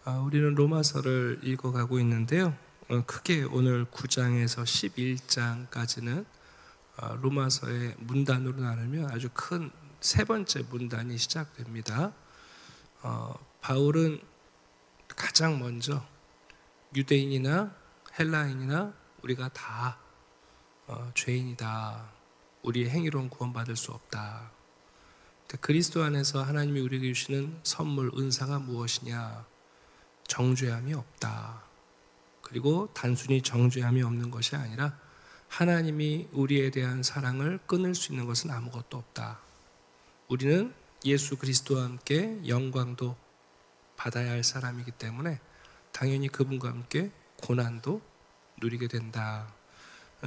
우리는 로마서를 읽어가고 있는데요. 크게 오늘 9장에서 11장까지는 로마서의 문단으로 나누면 아주 큰 세 번째 문단이 시작됩니다. 바울은 가장 먼저 유대인이나 헬라인이나 우리가 다 죄인이다. 우리의 행위로는 구원받을 수 없다. 그리스도 안에서 하나님이 우리에게 주시는 선물, 은사가 무엇이냐? 정죄함이 없다. 그리고 단순히 정죄함이 없는 것이 아니라 하나님이 우리에 대한 사랑을 끊을 수 있는 것은 아무것도 없다. 우리는 예수 그리스도와 함께 영광도 받아야 할 사람이기 때문에 당연히 그분과 함께 고난도 누리게 된다.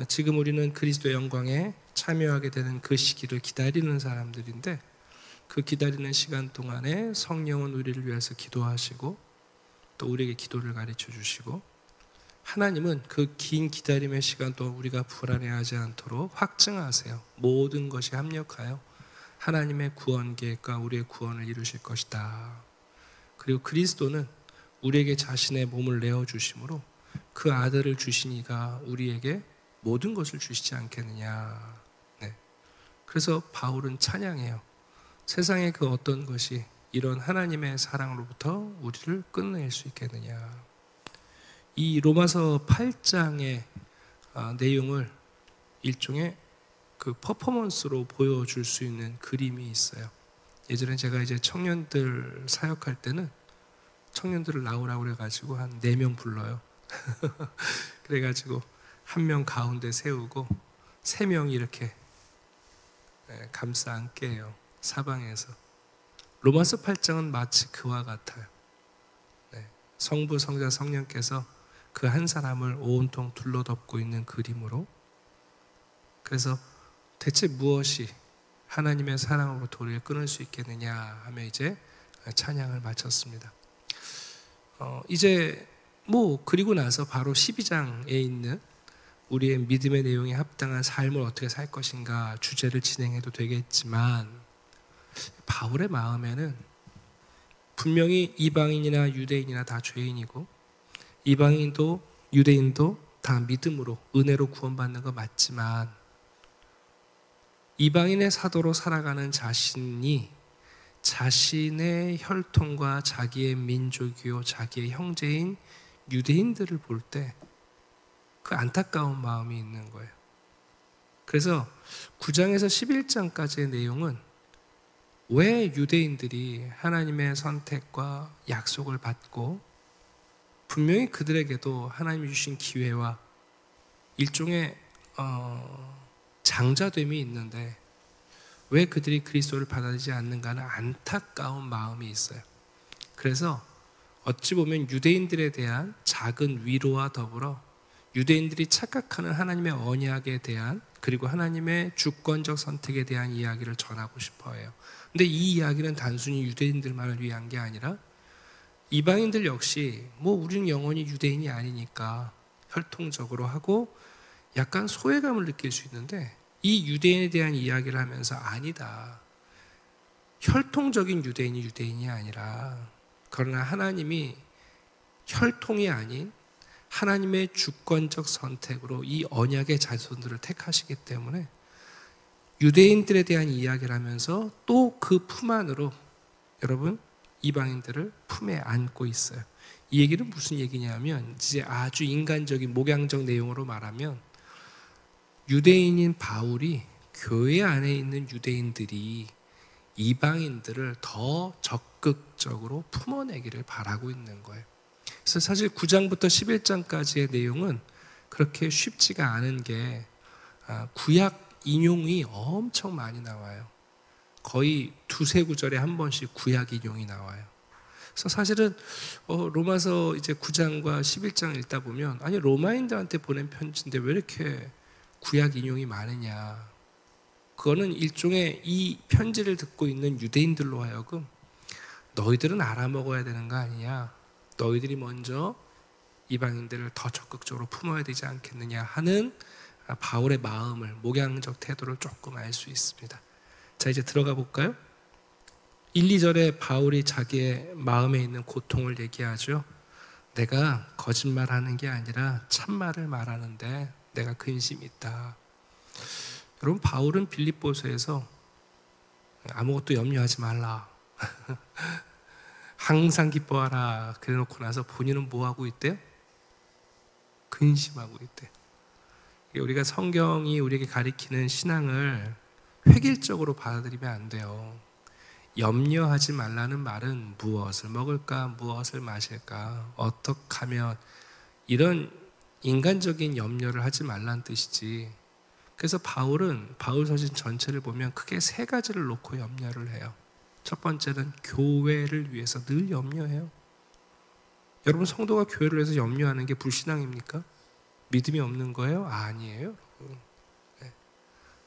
지금 우리는 그리스도의 영광에 참여하게 되는 그 시기를 기다리는 사람들인데, 그 기다리는 시간 동안에 성령은 우리를 위해서 기도하시고 또 우리에게 기도를 가르쳐 주시고, 하나님은 그 긴 기다림의 시간 동안 우리가 불안해하지 않도록 확증하세요. 모든 것이 합력하여 하나님의 구원 계획과 우리의 구원을 이루실 것이다. 그리고 그리스도는 우리에게 자신의 몸을 내어주심으로 그 아들을 주신 이가 우리에게 모든 것을 주시지 않겠느냐. 네. 그래서 바울은 찬양해요. 세상의 그 어떤 것이 이런 하나님의 사랑으로부터 우리를 끝낼 수 있겠느냐. 이 로마서 8장의 내용을 일종의 그 퍼포먼스로 보여줄 수 있는 그림이 있어요. 예전에 제가 이제 청년들 사역할 때는 청년들을 나오라고 그래가지고 한 4명 불러요. 그래가지고 1명 가운데 세우고 3명이 이렇게 감싸 안게 해요. 사방에서. 로마서 8장은 마치 그와 같아요. 성부, 성자, 성령께서 그 한 사람을 온통 둘러덮고 있는 그림으로. 그래서 대체 무엇이 하나님의 사랑으로부터 우리를 끊을 수 있겠느냐 하며 이제 찬양을 마쳤습니다. 이제 그리고 나서 바로 12장에 있는 우리의 믿음의 내용에 합당한 삶을 어떻게 살 것인가 주제를 진행해도 되겠지만, 바울의 마음에는 분명히 이방인이나 유대인이나 다 죄인이고, 이방인도 유대인도 다 믿음으로 은혜로 구원받는 거 맞지만, 이방인의 사도로 살아가는 자신이 자신의 혈통과 자기의 민족이요 자기의 형제인 유대인들을 볼 때 그 안타까운 마음이 있는 거예요. 그래서 9장에서 11장까지의 내용은 왜 유대인들이 하나님의 선택과 약속을 받고 분명히 그들에게도 하나님이 주신 기회와 일종의 장자됨이 있는데 왜 그들이 그리스도를 받아들이지 않는가는 안타까운 마음이 있어요. 그래서 어찌 보면 유대인들에 대한 작은 위로와 더불어 유대인들이 착각하는 하나님의 언약에 대한, 그리고 하나님의 주권적 선택에 대한 이야기를 전하고 싶어 해요. 근데 이 이야기는 단순히 유대인들만을 위한 게 아니라 이방인들 역시 우리는 영원히 유대인이 아니니까 혈통적으로 하고 약간 소외감을 느낄 수 있는데, 이 유대인에 대한 이야기를 하면서 아니다. 혈통적인 유대인이 유대인이 아니라, 그러나 하나님이 혈통이 아닌 하나님의 주권적 선택으로 이 언약의 자손들을 택하시기 때문에 유대인들에 대한 이야기를 하면서 또 그 품 안으로 여러분 이방인들을 품에 안고 있어요. 이 얘기는 무슨 얘기냐면, 이제 아주 인간적인 목양적 내용으로 말하면 유대인인 바울이 교회 안에 있는 유대인들이 이방인들을 더 적극적으로 품어내기를 바라고 있는 거예요. 그래서 사실 9장부터 11장까지의 내용은 그렇게 쉽지가 않은 게, 구약 인용이 엄청 많이 나와요. 거의 2-3구절에 한 번씩 구약 인용이 나와요. 그래서 사실은 로마서 이제 9장과 11장 읽다 보면, 아니 로마인들한테 보낸 편지인데 왜 이렇게 구약 인용이 많으냐. 그거는 일종의 이 편지를 듣고 있는 유대인들로 하여금 너희들은 알아먹어야 되는 거 아니냐, 너희들이 먼저 이방인들을 더 적극적으로 품어야 되지 않겠느냐 하는 바울의 마음을, 목양적 태도를 조금 알 수 있습니다. 자, 이제 들어가 볼까요? 1, 2절에 바울이 자기의 마음에 있는 고통을 얘기하죠. 내가 거짓말하는 게 아니라 참말을 말하는데 내가 근심이 있다. 여러분, 바울은 빌립보서에서 아무것도 염려하지 말라, 항상 기뻐하라 그래놓고 나서 본인은 뭐하고 있대요? 근심하고 있대요. 우리가 성경이 우리에게 가리키는 신앙을 획일적으로 받아들이면 안 돼요. 염려하지 말라는 말은 무엇을 먹을까, 무엇을 마실까, 어떻게 하면, 이런 인간적인 염려를 하지 말라는 뜻이지. 그래서 바울은 바울 서신 전체를 보면 크게 세 가지를 놓고 염려를 해요. 첫 번째는 교회를 위해서 늘 염려해요. 여러분, 성도가 교회를 위해서 염려하는 게 불신앙입니까? 믿음이 없는 거예요? 아니에요. 네.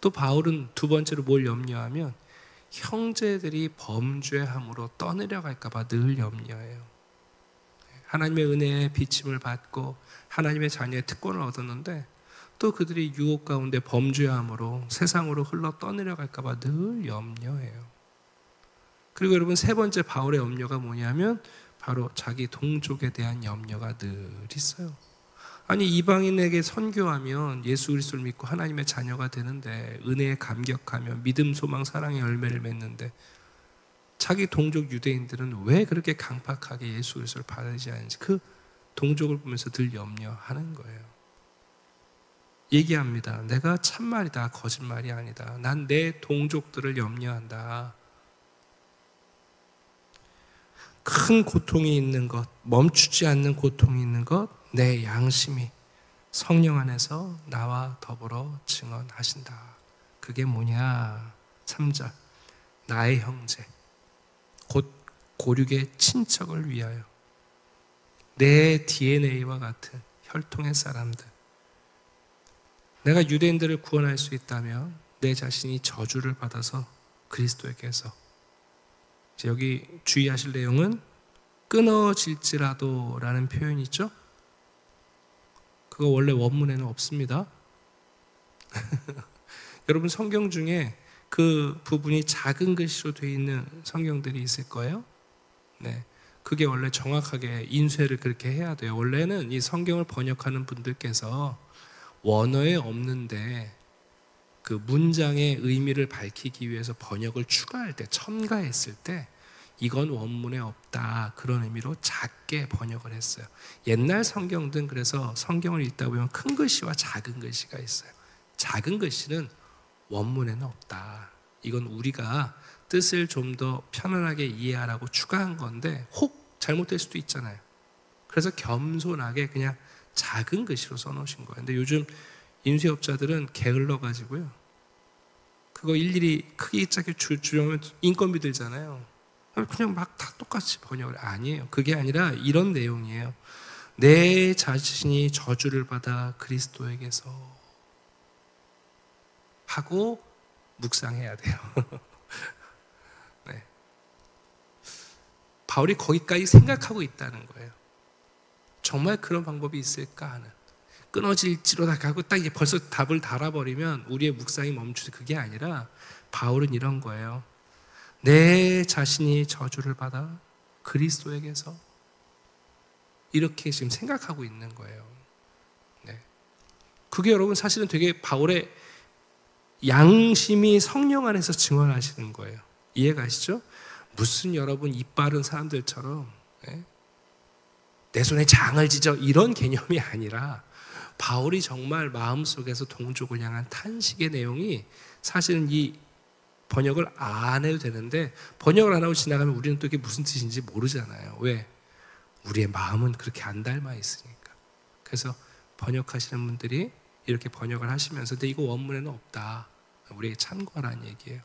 또 바울은 두 번째로 뭘 염려하면 형제들이 범죄함으로 떠내려갈까 봐 늘 염려해요. 하나님의 은혜의 비침을 받고 하나님의 자녀의 특권을 얻었는데 또 그들이 유혹 가운데 범죄함으로 세상으로 흘러 떠내려갈까 봐 늘 염려해요. 그리고 여러분, 세 번째 바울의 염려가 뭐냐면 바로 자기 동족에 대한 염려가 늘 있어요. 아니, 이방인에게 선교하면 예수 그리스도를 믿고 하나님의 자녀가 되는데, 은혜에 감격하면 믿음, 소망, 사랑의 열매를 맺는데, 자기 동족 유대인들은 왜 그렇게 강팍하게 예수 그리스도를 받아들이지 않는지 그 동족을 보면서 늘 염려하는 거예요. 얘기합니다. 내가 참말이다, 거짓말이 아니다. 난 내 동족들을 염려한다. 큰 고통이 있는 것, 멈추지 않는 고통이 있는 것, 내 양심이 성령 안에서 나와 더불어 증언하신다. 그게 뭐냐? 3절, 나의 형제, 곧 고륙의 친척을 위하여, 내 DNA와 같은 혈통의 사람들. 내가 유대인들을 구원할 수 있다면 내 자신이 저주를 받아서 그리스도에게서, 여기 주의하실 내용은 끊어질지라도 라는 표현이 있죠? 그거 원래 원문에는 없습니다. 여러분, 성경 중에 그 부분이 작은 글씨로 되어 있는 성경들이 있을 거예요. 네, 그게 원래 정확하게 인쇄를 그렇게 해야 돼요. 원래는 이 성경을 번역하는 분들께서 원어에 없는데 그 문장의 의미를 밝히기 위해서 번역을 추가할 때, 첨가했을 때 이건 원문에 없다, 그런 의미로 작게 번역을 했어요. 옛날 성경들은 그래서 성경을 읽다 보면 큰 글씨와 작은 글씨가 있어요. 작은 글씨는 원문에는 없다. 이건 우리가 뜻을 좀 더 편안하게 이해하라고 추가한 건데 혹 잘못될 수도 있잖아요. 그래서 겸손하게 그냥 작은 글씨로 써놓으신 거예요. 근데 요즘 인쇄업자들은 게을러가지고요, 그거 일일이 크게 작게 줄여면 인건비 들잖아요. 그냥 막 다 똑같이 번역을. 아니에요. 그게 아니라 이런 내용이에요. 내 자신이 저주를 받아 그리스도에게서 하고 묵상해야 돼요. 네. 바울이 거기까지 생각하고 있다는 거예요. 정말 그런 방법이 있을까 하는. 끊어질지로다 하고 딱 이제 벌써 답을 달아버리면 우리의 묵상이 멈추지. 그게 아니라 바울은 이런 거예요. 내 자신이 저주를 받아 그리스도에게서, 이렇게 지금 생각하고 있는 거예요. 네. 그게 여러분 사실은 되게 바울의 양심이 성령 안에서 증언하시는 거예요. 이해가시죠? 무슨 여러분 입 바른 사람들처럼 내 손에 장을 지져 이런 개념이 아니라, 바울이 정말 마음속에서 동족을 향한 탄식의 내용이, 사실은 이 번역을 안 해도 되는데 번역을 안 하고 지나가면 우리는 또 이게 무슨 뜻인지 모르잖아요. 왜? 우리의 마음은 그렇게 안 닮아 있으니까. 그래서 번역하시는 분들이 이렇게 번역을 하시면서, 근데 이거 원문에는 없다, 우리에게 참고하라는 얘기예요.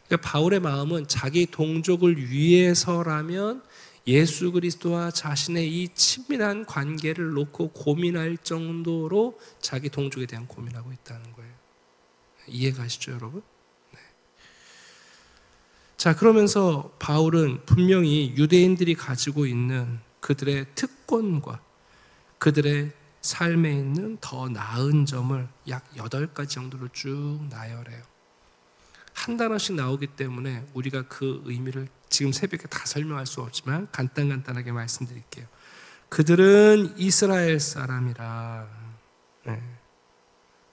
그러니까 바울의 마음은 자기 동족을 위해서라면 예수 그리스도와 자신의 이 친밀한 관계를 놓고 고민할 정도로 자기 동족에 대한 고민하고 있다는 거예요. 이해가시죠, 여러분? 네. 자, 그러면서 바울은 분명히 유대인들이 가지고 있는 그들의 특권과 그들의 삶에 있는 더 나은 점을 약 8가지 정도로 쭉 나열해요. 한 단어씩 나오기 때문에 우리가 그 의미를 지금 새벽에 다 설명할 수 없지만 간단하게 말씀드릴게요. 그들은 이스라엘 사람이라. 네.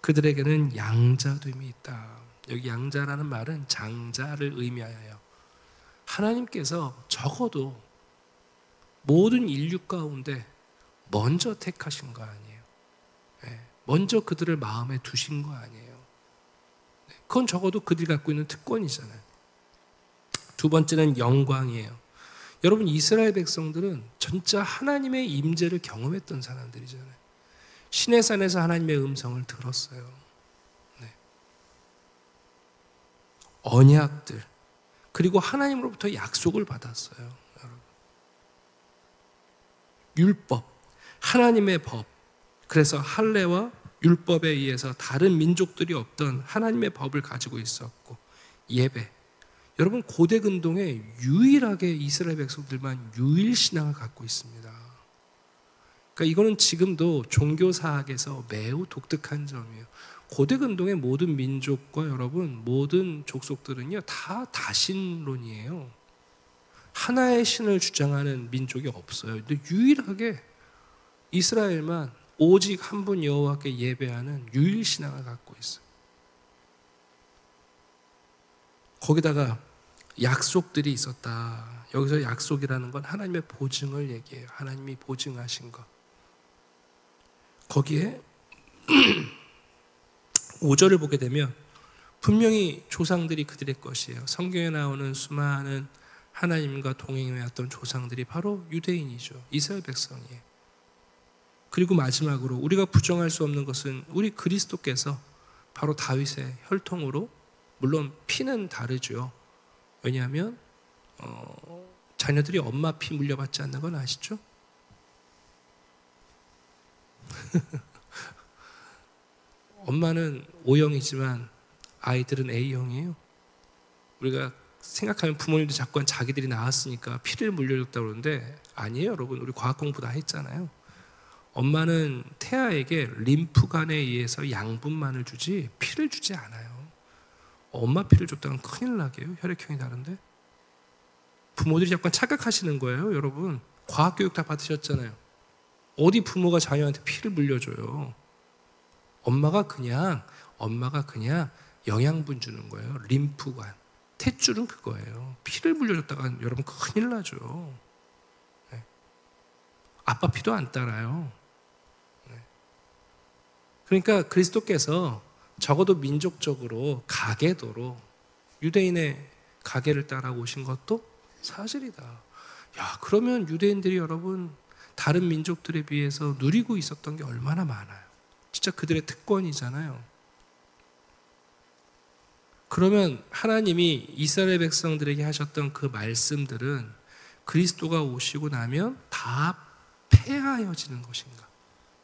그들에게는 양자됨이 있다. 여기 양자라는 말은 장자를 의미하여요. 하나님께서 적어도 모든 인류 가운데 먼저 택하신 거 아니에요. 네. 먼저 그들을 마음에 두신 거 아니에요. 네. 그건 적어도 그들이 갖고 있는 특권이잖아요. 두 번째는 영광이에요. 여러분, 이스라엘 백성들은 진짜 하나님의 임재를 경험했던 사람들이잖아요. 시내산에서 하나님의 음성을 들었어요. 네. 언약들, 그리고 하나님으로부터 약속을 받았어요. 여러분. 율법, 하나님의 법. 그래서 할례와 율법에 의해서 다른 민족들이 없던 하나님의 법을 가지고 있었고, 예배. 여러분, 고대 근동에 유일하게 이스라엘 백성들만 유일신앙을 갖고 있습니다. 그러니까 이거는 지금도 종교사학에서 매우 독특한 점이에요. 고대 근동의 모든 민족과 여러분, 모든 족속들은요, 다 다신론이에요. 하나의 신을 주장하는 민족이 없어요. 근데 유일하게 이스라엘만 오직 한 분 여호와께 예배하는 유일신앙을 갖고 있어요. 거기다가 약속들이 있었다. 여기서 약속이라는 건 하나님의 보증을 얘기해요. 하나님이 보증하신 것. 거기에 5절을 보게 되면 분명히 조상들이 그들의 것이에요. 성경에 나오는 수많은 하나님과 동행해왔던 조상들이 바로 유대인이죠. 이스라엘 백성이에요. 그리고 마지막으로 우리가 부정할 수 없는 것은 우리 그리스도께서 바로 다윗의 혈통으로, 물론 피는 다르죠. 왜냐하면 자녀들이 엄마 피 물려받지 않는 건 아시죠? 엄마는 O형이지만 아이들은 A형이에요. 우리가 생각하면 부모님도 자꾸 자기들이 낳았으니까 피를 물려줬다고 그러는데 아니에요, 여러분. 우리 과학 공부 다 했잖아요. 엄마는 태아에게 림프관에 의해서 양분만을 주지 피를 주지 않아요. 엄마 피를 줬다면 큰일 나게요. 혈액형이 다른데. 부모들이 약간 착각하시는 거예요, 여러분. 과학교육 다 받으셨잖아요. 어디 부모가 자녀한테 피를 물려줘요. 엄마가 그냥 영양분 주는 거예요. 림프관. 탯줄은 그거예요. 피를 물려줬다가 여러분 큰일 나죠. 네. 아빠 피도 안 따라요. 네. 그러니까 그리스도께서 적어도 민족적으로 가계도로 유대인의 가계를 따라오신 것도 사실이다. 야, 그러면 유대인들이 여러분 다른 민족들에 비해서 누리고 있었던 게 얼마나 많아요. 진짜 그들의 특권이잖아요. 그러면 하나님이 이스라엘 백성들에게 하셨던 그 말씀들은 그리스도가 오시고 나면 다 폐하여지는 것인가?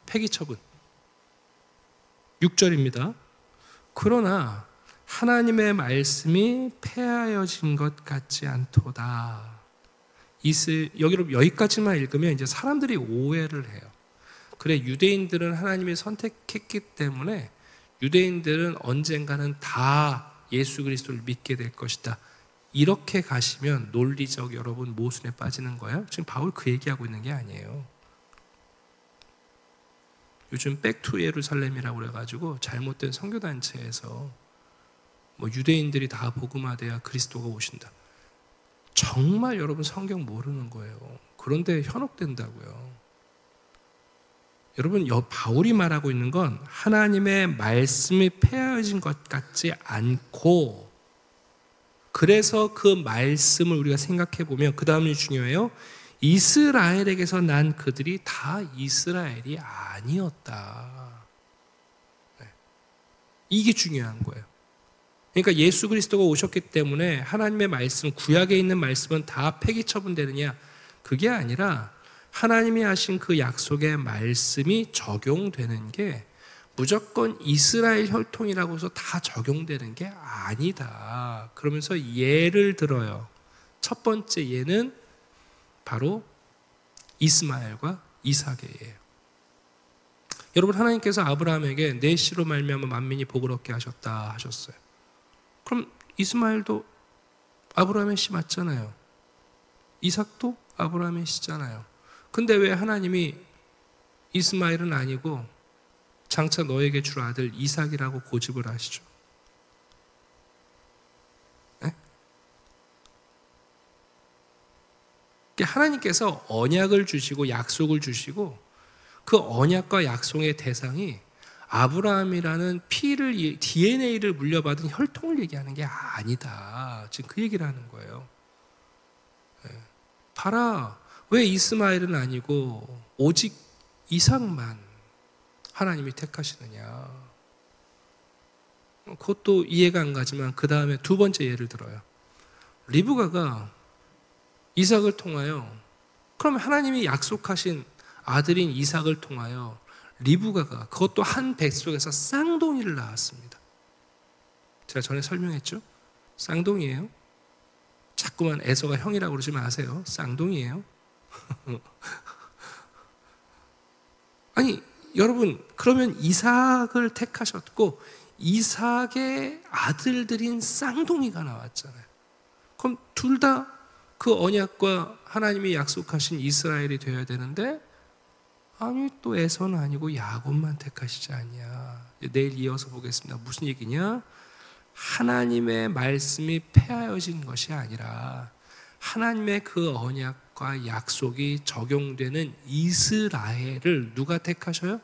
폐기처분. 6절입니다. 그러나 하나님의 말씀이 폐하여진 것 같지 않도다. 여기까지만 읽으면 이제 사람들이 오해를 해요. 그래, 유대인들은 하나님이 선택했기 때문에 유대인들은 언젠가는 다 예수 그리스도를 믿게 될 것이다. 이렇게 가시면 논리적 여러분 모순에 빠지는 거예요. 지금 바울 그 얘기하고 있는 게 아니에요. 요즘 백투 예루살렘이라고 그래가지고 잘못된 선교단체에서 뭐 유대인들이 다 복음화돼야 그리스도가 오신다. 정말 여러분 성경 모르는 거예요. 그런데 현혹된다고요. 여러분, 바울이 말하고 있는 건 하나님의 말씀이 폐하여진 것 같지 않고, 그래서 그 말씀을 우리가 생각해 보면 그 다음이 중요해요. 이스라엘에게서 난 그들이 다 이스라엘이 아니었다. 네. 이게 중요한 거예요. 그러니까 예수 그리스도가 오셨기 때문에 하나님의 말씀, 구약에 있는 말씀은 다 폐기 처분되느냐? 그게 아니라 하나님이 하신 그 약속의 말씀이 적용되는 게 무조건 이스라엘 혈통이라고 해서 다 적용되는 게 아니다. 그러면서 예를 들어요. 첫 번째 예는 바로 이스마엘과 이삭이에요. 여러분, 하나님께서 아브라함에게 내 씨로 말미암아 만민이 복을 얻게 하셨다 하셨어요. 그럼 이스마엘도 아브라함의 씨 맞잖아요. 이삭도 아브라함의 씨잖아요. 근데 왜 하나님이 이스마엘은 아니고 장차 너에게 줄 아들 이삭이라고 고집을 하시죠? 네? 하나님께서 언약을 주시고 약속을 주시고 그 언약과 약속의 대상이 아브라함이라는 피를, DNA를 물려받은 혈통을 얘기하는 게 아니다. 지금 그 얘기를 하는 거예요. 봐라. 왜 이스마엘은 아니고 오직 이삭만 하나님이 택하시느냐. 그것도 이해가 안 가지만 그 다음에 두 번째 예를 들어요. 리브가가 이삭을 통하여, 그럼 하나님이 약속하신 아들인 이삭을 통하여 리브가가 그것도 한 뱃속에서 쌍둥이를 낳았습니다. 제가 전에 설명했죠? 쌍둥이에요. 자꾸만 에서가 형이라고 그러지 마세요. 쌍둥이에요. 아니 여러분, 그러면 이삭을 택하셨고 이삭의 아들들인 쌍둥이가 나왔잖아요. 그럼 둘 다 그 언약과 하나님이 약속하신 이스라엘이 되어야 되는데, 아니 또 에서는 아니고 야곱만 택하시지 않냐. 내일 이어서 보겠습니다. 무슨 얘기냐? 하나님의 말씀이 폐하여진 것이 아니라 하나님의 그 언약과 약속이 적용되는 이스라엘을 누가 택하셔요?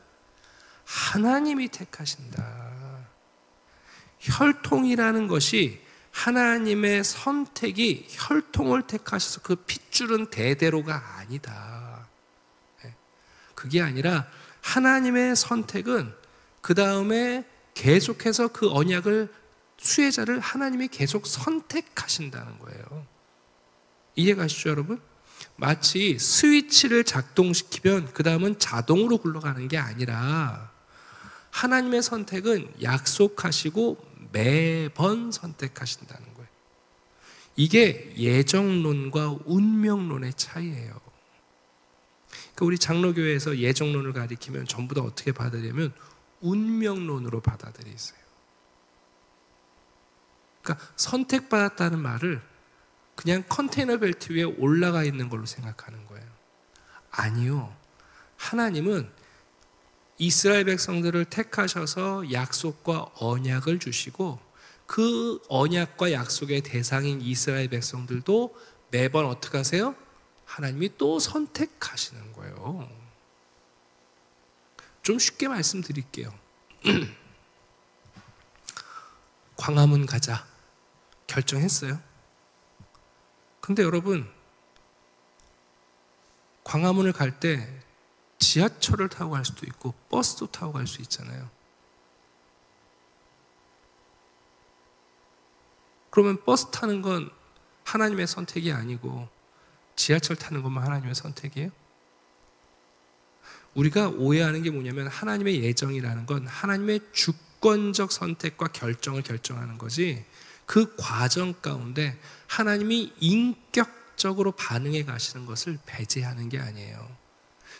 하나님이 택하신다. 혈통이라는 것이 하나님의 선택이 혈통을 택하셔서 그 핏줄은 대대로가 아니다. 그게 아니라 하나님의 선택은 그 다음에 계속해서 그 언약을, 수혜자를 하나님이 계속 선택하신다는 거예요. 이해가시죠, 여러분? 마치 스위치를 작동시키면 그 다음은 자동으로 굴러가는 게 아니라 하나님의 선택은 약속하시고 매번 선택하신다는 거예요. 이게 예정론과 운명론의 차이예요. 그러니까 우리 장로교회에서 예정론을 가리키면 전부 다 어떻게 받아들이냐면 운명론으로 받아들이세요. 그러니까 선택받았다는 말을 그냥 컨테이너 벨트 위에 올라가 있는 걸로 생각하는 거예요. 아니요. 하나님은 이스라엘 백성들을 택하셔서 약속과 언약을 주시고 그 언약과 약속의 대상인 이스라엘 백성들도 매번 어떻게 하세요? 하나님이 또 선택하시는 거예요. 좀 쉽게 말씀드릴게요. 광화문 가자 결정했어요. 근데 여러분, 광화문을 갈 때 지하철을 타고 갈 수도 있고 버스도 타고 갈 수 있잖아요. 그러면 버스 타는 건 하나님의 선택이 아니고 지하철 타는 것만 하나님의 선택이에요? 우리가 오해하는 게 뭐냐면 하나님의 예정이라는 건 하나님의 주권적 선택과 결정을 결정하는 거지, 그 과정 가운데 하나님이 인격적으로 반응해 가시는 것을 배제하는 게 아니에요.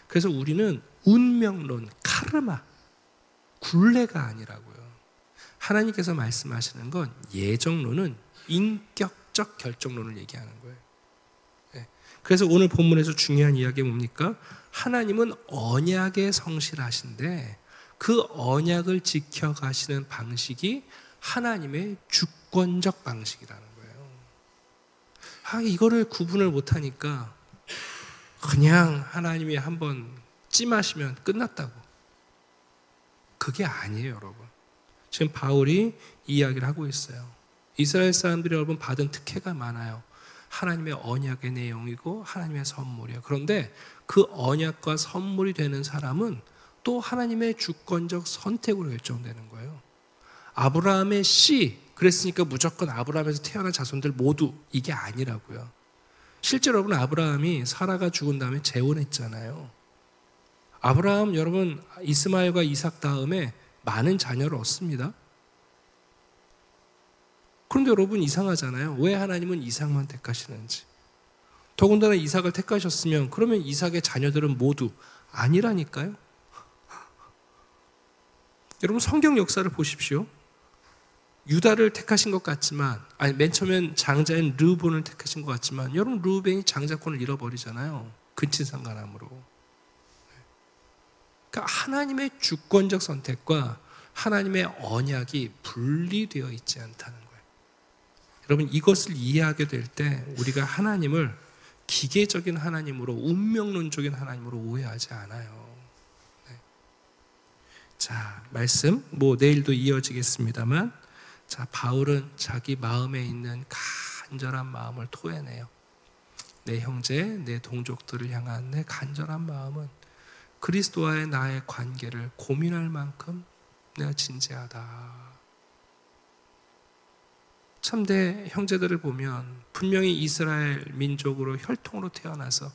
그래서 우리는 운명론, 카르마, 굴레가 아니라고요. 하나님께서 말씀하시는 건 예정론은 인격적 결정론을 얘기하는 거예요. 그래서 오늘 본문에서 중요한 이야기가 뭡니까? 하나님은 언약에 성실하신데 그 언약을 지켜가시는 방식이 하나님의 주권적 방식이라는 거예요. 이거를 구분을 못하니까 그냥 하나님이 한번 찜하시면 끝났다고. 그게 아니에요, 여러분. 지금 바울이 이 이야기를 하고 있어요. 이스라엘 사람들이 여러분 받은 특혜가 많아요. 하나님의 언약의 내용이고 하나님의 선물이에요. 그런데 그 언약과 선물이 되는 사람은 또 하나님의 주권적 선택으로 결정되는 거예요. 아브라함의 씨, 그랬으니까 무조건 아브라함에서 태어난 자손들 모두, 이게 아니라고요. 실제로 여러분, 아브라함이 사라가 죽은 다음에 재혼했잖아요. 아브라함 여러분 이스마엘과 이삭 다음에 많은 자녀를 얻습니다. 그런데 여러분 이상하잖아요. 왜 하나님은 이삭만 택하시는지. 더군다나 이삭을 택하셨으면 그러면 이삭의 자녀들은 모두 아니라니까요. 여러분 성경 역사를 보십시오. 유다를 택하신 것 같지만, 아니 맨 처음엔 장자인 르우본을 택하신 것 같지만, 여러분 르우벤이 장자권을 잃어버리잖아요. 근친상간함으로. 그러니까 하나님의 주권적 선택과 하나님의 언약이 분리되어 있지 않다는 거예요. 여러분 이것을 이해하게 될 때 우리가 하나님을 기계적인 하나님으로, 운명론적인 하나님으로 오해하지 않아요. 네. 자, 말씀 내일도 이어지겠습니다만, 자, 바울은 자기 마음에 있는 간절한 마음을 토해내요. 내 형제, 내 동족들을 향한 내 간절한 마음은 그리스도와의 나의 관계를 고민할 만큼 내가 진지하다. 참대 형제들을 보면 분명히 이스라엘 민족으로 혈통으로 태어나서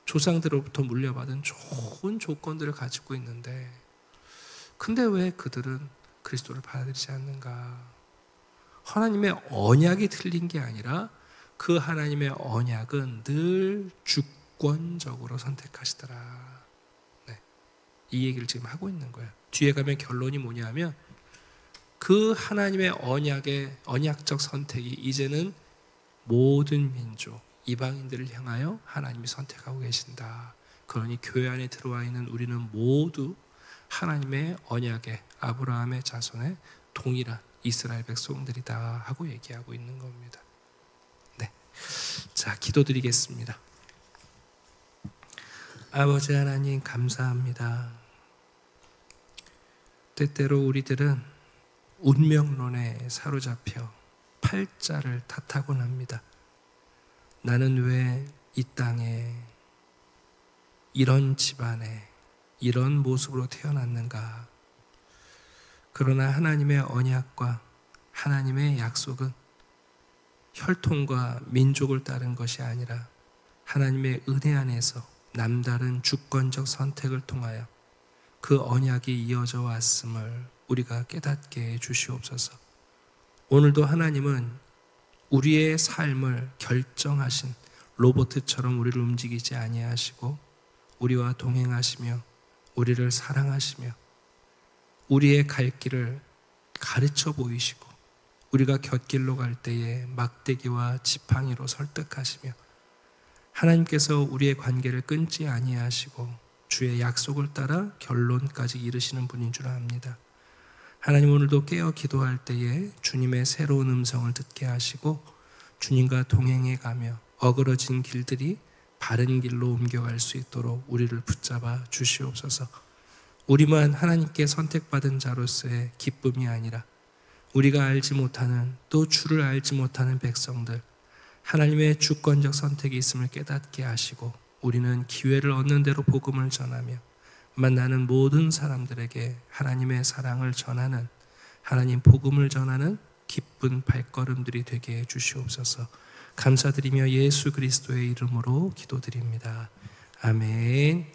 조상들로부터 물려받은 좋은 조건들을 가지고 있는데, 근데 왜 그들은 그리스도를 받아들이지 않는가? 하나님의 언약이 틀린 게 아니라 그 하나님의 언약은 늘 주권적으로 선택하시더라. 네. 이 얘기를 지금 하고 있는 거예요. 뒤에 가면 결론이 뭐냐면, 그 하나님의 언약적 선택이 이제는 모든 민족, 이방인들을 향하여 하나님이 선택하고 계신다. 그러니 교회 안에 들어와 있는 우리는 모두 하나님의 언약의 아브라함의 자손의 동일한 이스라엘 백성들이다 하고 얘기하고 있는 겁니다. 네. 자, 기도드리겠습니다. 아버지 하나님 감사합니다. 때때로 우리들은 운명론에 사로잡혀 팔자를 탓하곤 합니다. 나는 왜 이 땅에 이런 집안에 이런 모습으로 태어났는가? 그러나 하나님의 언약과 하나님의 약속은 혈통과 민족을 따른 것이 아니라 하나님의 은혜 안에서 남다른 주권적 선택을 통하여 그 언약이 이어져 왔음을 우리가 깨닫게 해 주시옵소서. 오늘도 하나님은 우리의 삶을 결정하신 로봇처럼 우리를 움직이지 아니하시고 우리와 동행하시며 우리를 사랑하시며 우리의 갈 길을 가르쳐 보이시고 우리가 곁길로 갈 때에 막대기와 지팡이로 설득하시며 하나님께서 우리의 관계를 끊지 아니하시고 주의 약속을 따라 결론까지 이르시는 분인 줄 압니다. 하나님, 오늘도 깨어 기도할 때에 주님의 새로운 음성을 듣게 하시고 주님과 동행해 가며 어그러진 길들이 바른 길로 옮겨갈 수 있도록 우리를 붙잡아 주시옵소서. 우리만 하나님께 선택받은 자로서의 기쁨이 아니라 우리가 알지 못하는, 또 주를 알지 못하는 백성들, 하나님의 주권적 선택이 있음을 깨닫게 하시고 우리는 기회를 얻는 대로 복음을 전하며 만나는 모든 사람들에게 하나님의 사랑을 전하는, 하나님 복음을 전하는 기쁜 발걸음들이 되게 해 주시옵소서. 감사드리며 예수 그리스도의 이름으로 기도드립니다. 아멘.